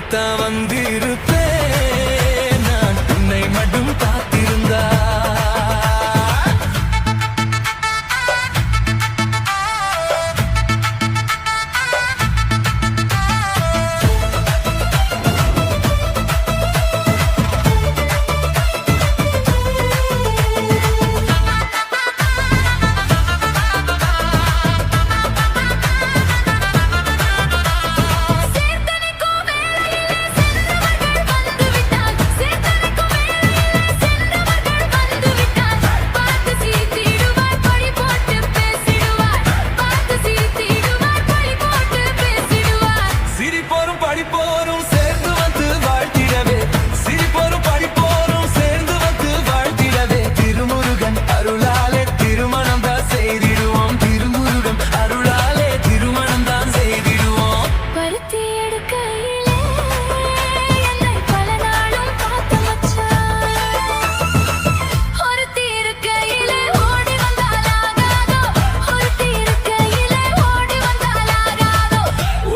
ஓடித்தான் வந்திருப்பேன் நான் உன்னை மட்டும் காத்திருந்தா.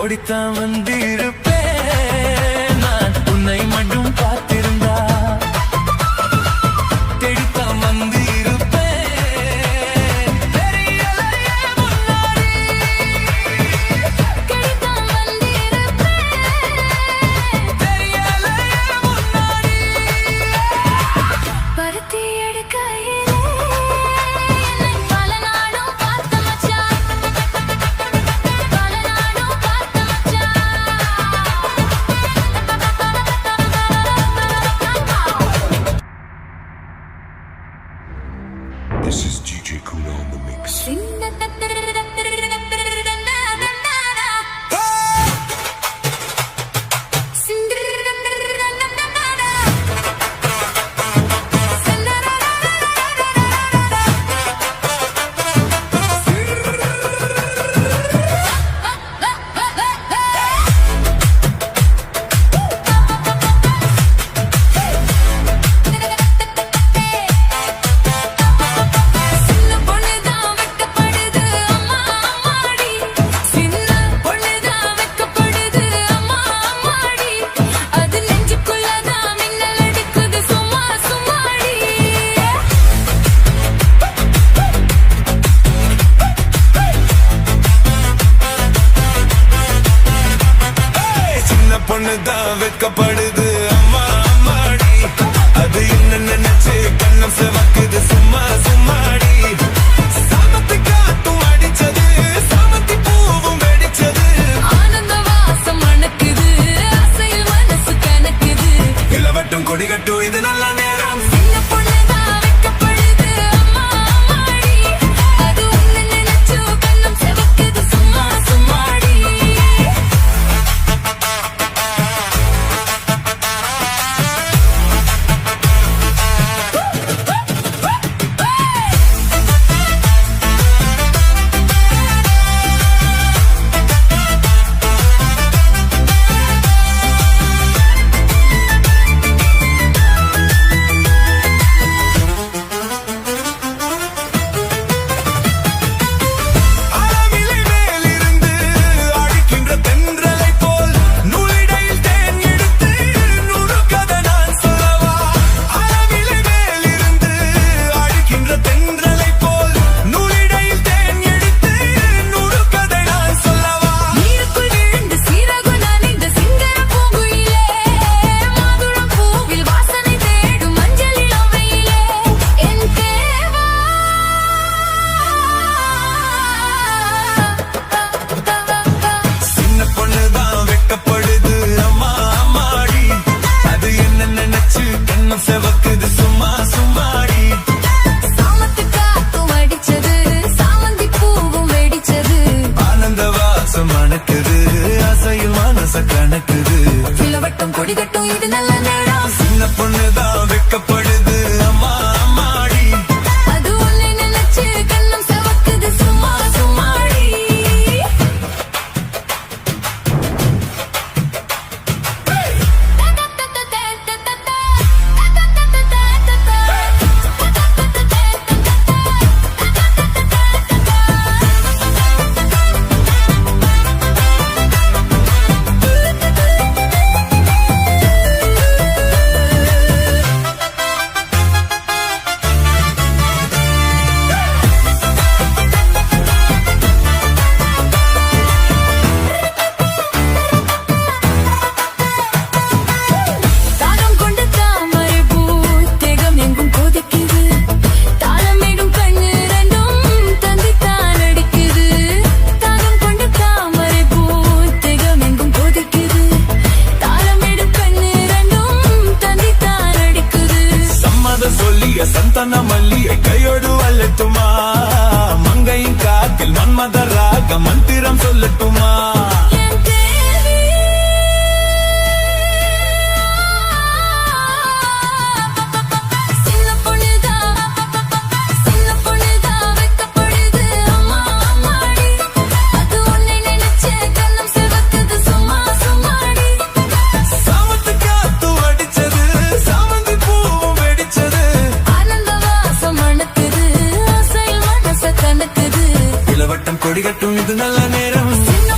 ஓடித்தான் வந்திருப்பேன் நான் உன்னை மட்டும் காத்திருந்தா. தேடித்தான் வந்திருப்பேன் தெரியலையே முன்னாடி. தேடித்தான் வந்திருப்பேன் தெரியலையே முன்னாடி. பருத்தி எடுக்கையிலே என்னை பல நாளும் பார்த்த மச்சான். This is DJ Kuna on the mix. பொண்ணுதான் வெட்கப்படுது அம்மா அம்மாடி. அது என்ன நினைச்சு கண்ணம் செவக்குது சும்மா சும்மாடி. சாமத்தி காத்தும் அடிச்சது சாமத்தி பூவும் வெடிச்சது. ஆனந்த வாசம் மணக்குது ஆசையில் மனசு கணக்குது. இளவட்டும் கொடிகட்டும் இது நல்ல நேரம். சின்ன பொண்ணுதான் வெட்கப்படுது அம்மா அம்மாடி. அது ஒண்ணு நினைச்சு கண்ணம் செவக்குது சும்மா சும்மாடி. செவக்குது சும்மா சும்மாடி. சாமத்து காத்தும் அடிச்சது சாமந்தி பூவும் வெடிச்சது. ஆனந்த வாசம் மணக்குது ஆசையில் மனச கணக்குது. இளவட்டம் கொடிகட்டும் இது நல்ல நேரம். சின்ன பொண்ணுதான் வெட்கப்படுது அம்மா அம்மாடி. அது ஒண்ணு நினைச்சு கண்ணம் செவக்குது சும்மா சும்மாடி. முத்தன மல்லியை கையோடு வல்லட்டுமா மங்கையின் காத்தில் மன்மத ராக மந்திரம் சொல்லட்டுமா என் தேவி சின்ன பொண்ணுதான் வெக்கப்படுது அம்மா அம்மாடி அது உன்னை நினைச்சே கண்ணம் சிவக்குது சும்மா சும்மாடி சாமத்து காத்து அடிச்சது சாமந்தி பூவும் வெடிச்சது ஆனந்த வாசம் மணக்குது ஆசையில் மனச கணக்குது இளவட்டம் கொடிகட்டும் இது நல்ல நேரம் சின்ன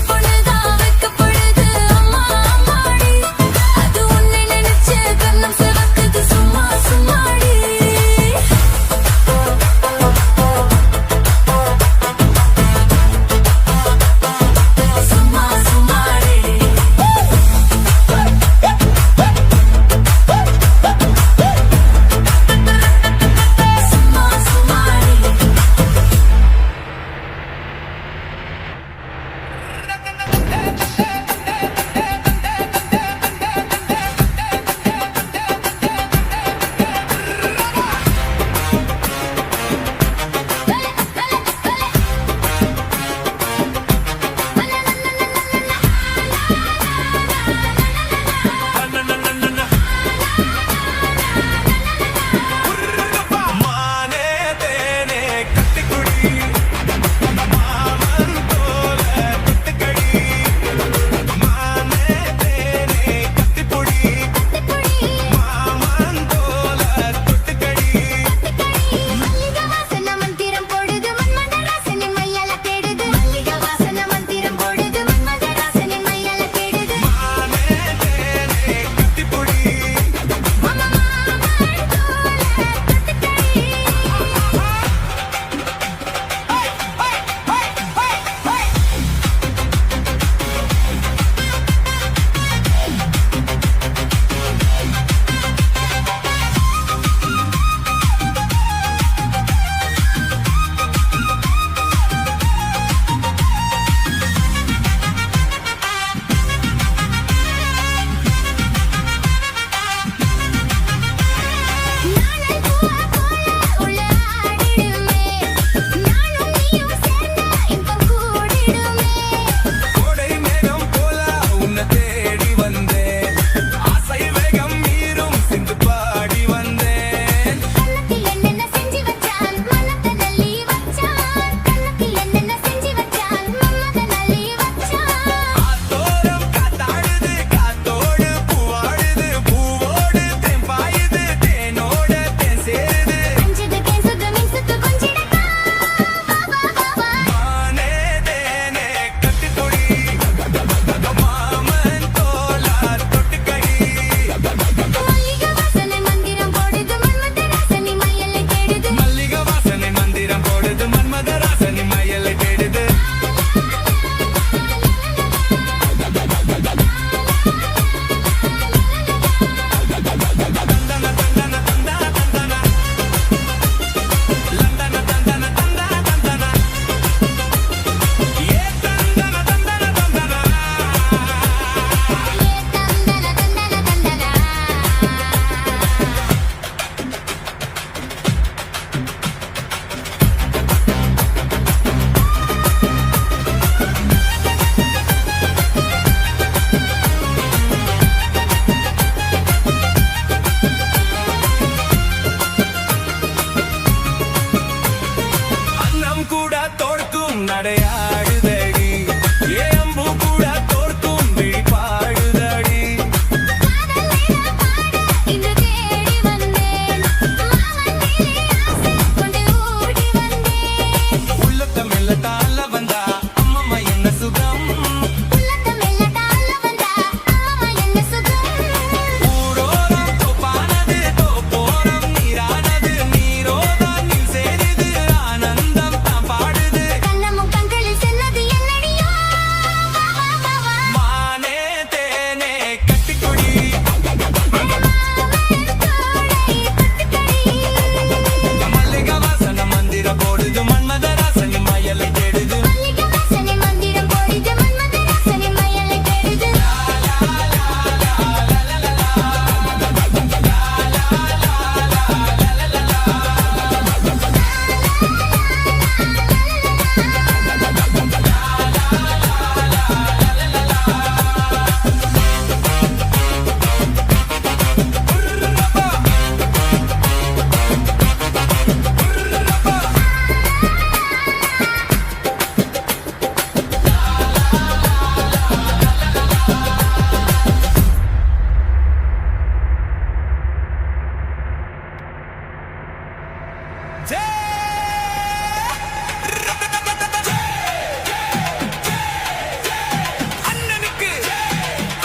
அண்ணனுக்கு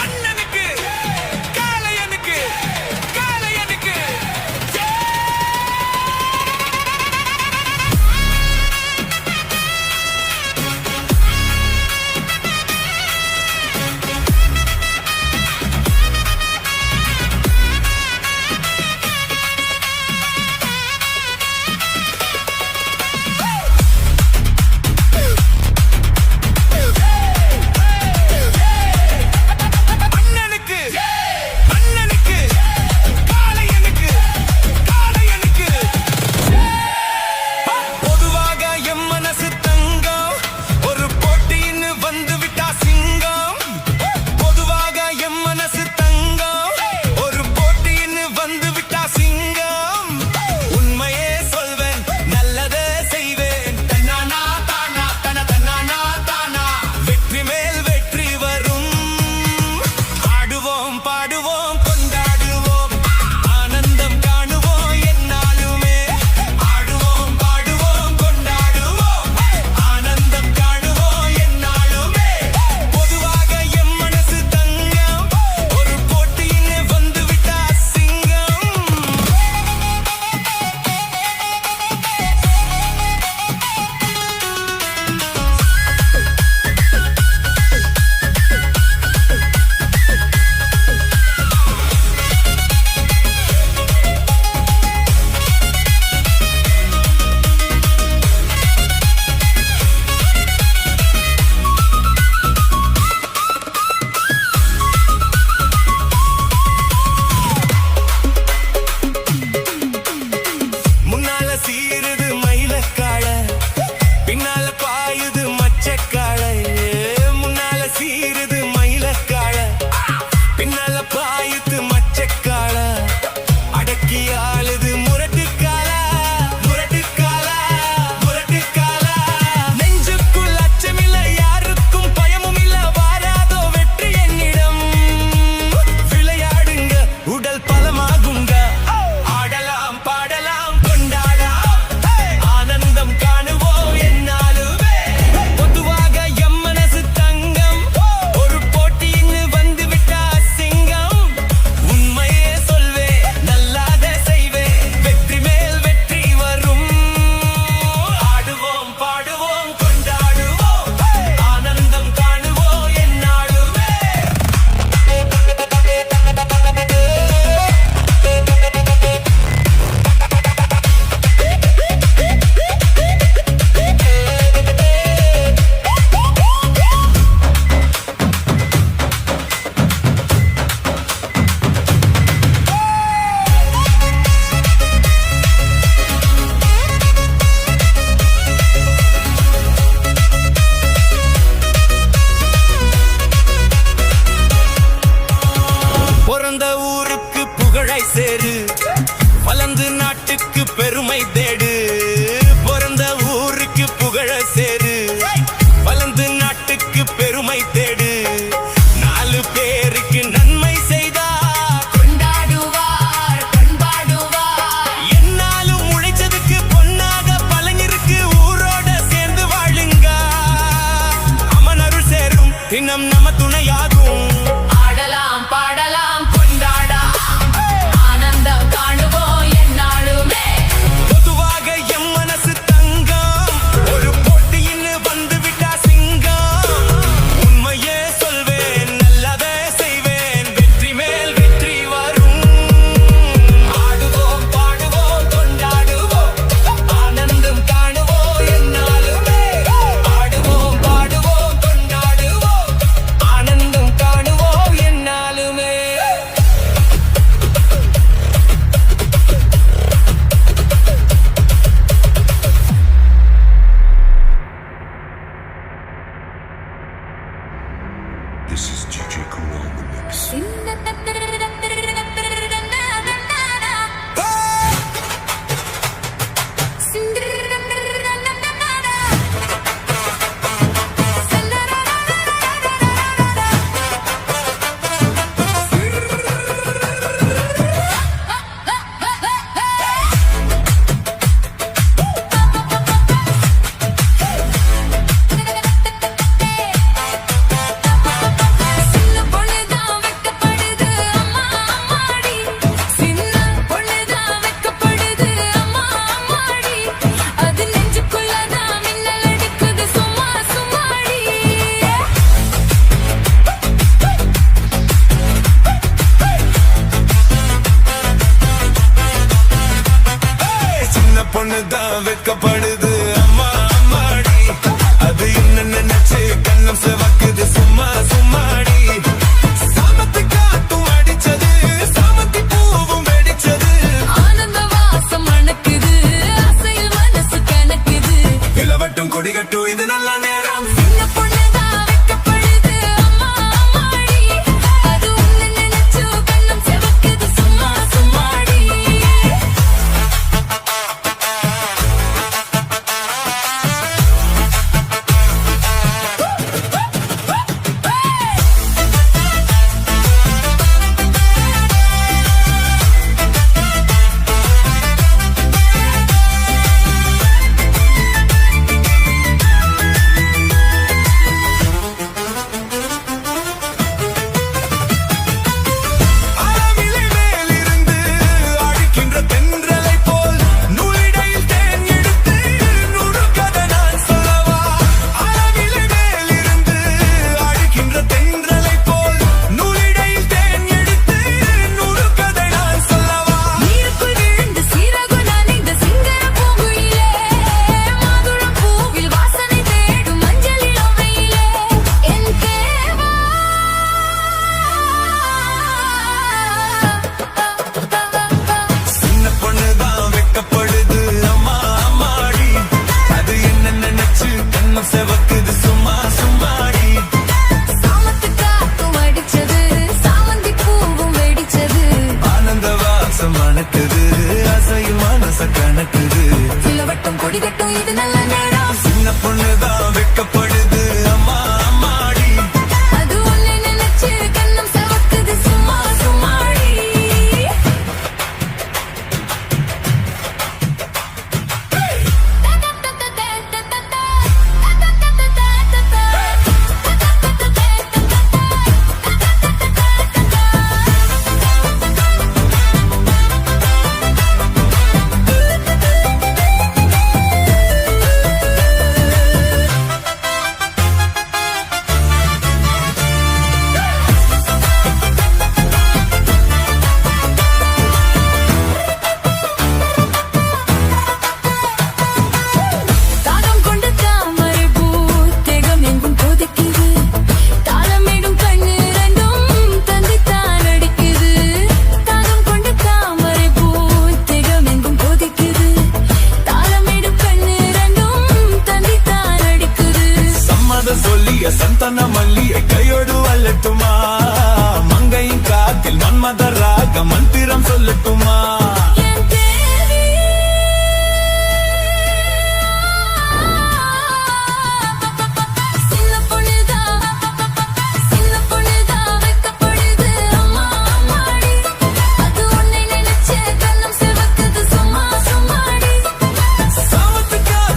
அண்ணனுக்கு காளையனுக்கு காளையனுக்கு அண்ணனுக்கு அண்ணனுக்கு காளையனுக்கு காளையனுக்கு பொதுவாக எம் மனசு தங்கம் ஒரு போட்டின்னு வந்து விட்டா சிங்கம் பொதுவாக எம் மனசு தங்கம் ஒரு போட்டின்னு வந்து விட்டா சிங்கம் உண்மையே சொல்வேன் நல்லதே செய்வேன் தன்னானா தானா தன தன்னானா தானா வெற்றி மேல் வெற்றி வரும் ஆடுவோம் பாடுவோம் கொண்டாடுவோம் ஆனந்தம் காணுவோம் என்னாலுமே ஆடுவோம் பாடுவோம் கொண்டாடுவோம் ஆனந்தம் காணுவோம் என்னாலுமே பொதுவாக எம் மனசு தங்கம் ஒரு போட்டியிலே வந்து விட்டா சிங்கம் முன்னால சீருது மயிலக்காள பின்னால பாயுது மச்சக்காள முன்னால சீருது மயிலக்காள பின்னால பாயுது மச்சக்காள அடக்கி ஆளுது முரட்டுக்கால முரட்டுக்கால முரட்டுக்கால நெஞ்சுக்குள் அச்சமில்ல யாருக்கும் பயமும் இல்ல வாராதோ வெற்றி என்னிடம் விளையாடுங்க உடல் பலமாகுங்க ஆடலாம் பாடலாம் கொண்டாடலாம் ஆனந்தம் காணுவோம் என்னாலுமே பொதுவாக எம் மனசு தங்கம் ஒரு போட்டின்னு வந்து விட்டா சிங்கம் உண்மையே சொல்வேன் நல்லாத செய்வேன் வெற்றி மேல் வெற்றி வரும் ஆடுவோம் பாடுவோம் கொண்டாடுவோம் ஆனந்தம் காணுவோம் என்னாலுமே பிறந்த ஊருக்கு புகழை சேரு வளர்ந்து நாட்டுக்கு பெருமை தேடு பிறந்த ஊருக்கு புகழ சேரு வளர்ந்து நாட்டுக்கு பெருமை தேடு நாலு பேருக்கு நன்மை செய்தா கொண்டாடுவார் பண்பாடுவார் என்னாலும் உழைச்சதுக்கு பொன்னாக பலனிருக்கு ஊரோட சேர்ந்து வாழுங்க அமன் அருள் சேரும் தினம் நம்ம துணையாகும் ஆடலாம் பாடலாம் கொண்டாடலாம் ஆனந்தம் காணுவோம் என்னாலுமே பொதுவாக எம் மனசு தங்கம் ஒரு போட்டியின்னு வந்து விட்டா சிங்கம் உண்மையே சொல்வேன் நல்லதே செய்வேன் வெற்றி மேல் வெற்றி வரும் ஆடுவோம் பாடுவோம் கொண்டாடுவோம் ஆனந்தம் காணுவோம் என்னாலுமே ஆடுவோம் பாடுவோம் கொண்டாடுவோம் சின்ன பொண்ணு தான் வெட்கப்படுது அம்மா அம்மாடி அது என்ன நினைச்சு கண்ணம் செவக்குது சும்மா சும்மாடி சாமத்து காத்தும் அடிச்சது சாமந்தி பூவும் வெடிச்சது ஆனந்த வாசம் மணக்குது ஆசையில் மனசு கணக்குது இளவட்டும் கொடிகட்டும் இது நல்ல நேரம் சின்ன பொண்ணுதான் வெட்கப்படுது அம்மா அம்மாடி அது உன்னை நினைச்சு கண்ணம் செவக்குது சும்மா சும்மாடி ஆலமிலை மேலிருந்து அடிக்கின்ற தென்றலை போல் நூலிடையில் தேன் எடுத்து நுணுக்கதை நான் சொல்லவா ஆலமிலை மேலிருந்து அடிக்கின்ற தென்றலை போல் நூலிடையில் தேன் எடுத்து நுணுக்கதை நான் சொல்லவா நீருக்குள் விழுந்து சீரகம் நனைந்த சிங்கர பூங்குயிலே மாதுளம் பூவில் வாசனை தேடும் மஞ்சள் இளமையிலே என் தேவா சின்ன பொண்ணு தான் வெட்கப்படுது அம்மா அம்மாடி அது என்ன நினைச்சு கண்ணம் செவக்குது சும்மா சும்மாடி சாமத்து காத்தும் அடிச்சது சாமந்தி பூவும் வெடிச்சது ஆனந்த வாசம் மணக்குது அசையும் மனச கணக்குது இளவட்டம் கொடிகட்டும் இது நல்ல நேரம் சின்ன பொண்ணு